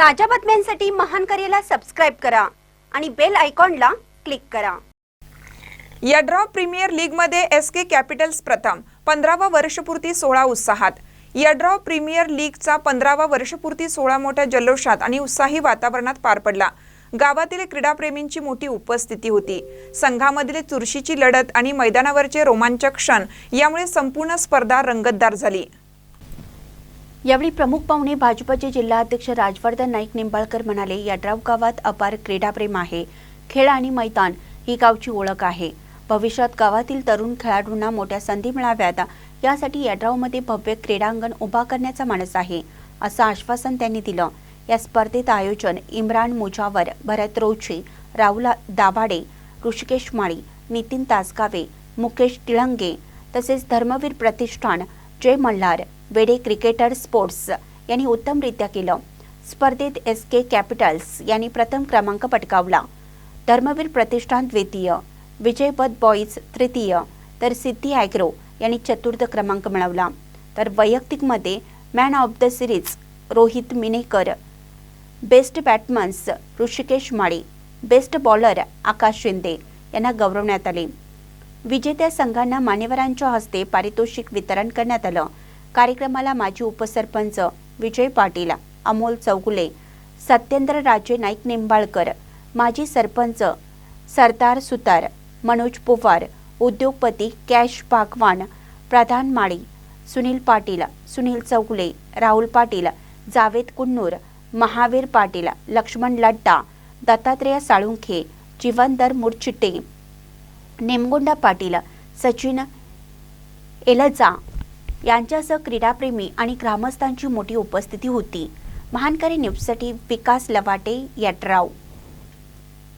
ताज्या बातम्यांसाठी महान करेला सबस्क्राइब करा आणि बेल आयकॉनला क्लिक करा। यड्राव प्रीमियर लीग मध्ये एसके कॅपिटल्स प्रथम 15वा वर्षपूर्ती सोहळा उत्साहात। यड्राव प्रीमियर लीगचा 15वा वर्षपूर्ती सोहळा मोठ्या जल्लोषात आणि उत्साही वातावरणात पार पडला। गावातील क्रीडाप्रेमींची मोठी उपस्थिती होती। संघामधील चुरशीची लढत आणि मैदानावरचे रोमांचक क्षण यामुळे संपूर्ण स्पर्धा रंगतदार झाली। यावेळी प्रमुख पाहुणे भाजपचे जिल्हाध्यक्ष राजवर्धन नाईक निंबाळकर म्हणाले, यड्राव गावात अपार क्रीडाप्रेम आहे। खेळ आणि मैदान ही गावची ओळख आहे। भविष्यात गावातील तरुण खेळाडूंना मोठ्या संधी मिळाव्यात यासाठी यड्रावमध्ये भव्य क्रीडांगण उभा करण्याचा मानस आहे, असं आश्वासन त्यांनी दिलं। या स्पर्धेत आयोजन इम्रान मुजावर, भरत रोची, राहुल दाभाडे, ऋषिकेश माळी, नितीन तासगावे, मुकेश तिळंगे तसेच धर्मवीर प्रतिष्ठान, जय मल्हार, वेडे क्रिकेटर स्पोर्ट्स यांनी उत्तमरित्या केलं। स्पर्धेत एसके कॅपिटल्स यांनी प्रथम क्रमांक पटकावला, धर्मवीर प्रतिष्ठान द्वितीय, विजयपद बॉईज तृतीय, तर सिद्धी ॲग्रो यांनी चतुर्थ क्रमांक मिळवला। तर वैयक्तिकमध्ये man of the series Rohit Minekar, best batsmans Rishikesh Mali, best bowler Akash Shinde यांना गौरवण्यात आले। विजेत्या संघांना मान्यवरांच्या हस्ते पारितोषिक वितरण करण्यात आलं। कार्यक्रमाला माजी उपसरपंच विजय पाटील, अमोल चौगुले, सत्येंद्र राजे नाईक निंबाळकर, माजी सरपंच सरदार सुतार, मनोज पवार, उद्योगपती कॅश भागवान, प्रधान माळी, सुनील पाटील, सुनील चौगुले, राहुल पाटील, जावेद कुन्नूर, महावीर पाटील, लक्ष्मण लड्डा, दत्तात्रेय साळुंखे, जीवनधर मुरचिटे, नेमगोंडा पाटील, सचिन एलजा यांच्यासह क्रीडाप्रेमी आणि ग्रामस्थांची मोठी उपस्थिती होती। महानकरी न्यूजसाठी विकास लवाटे, यड्राव।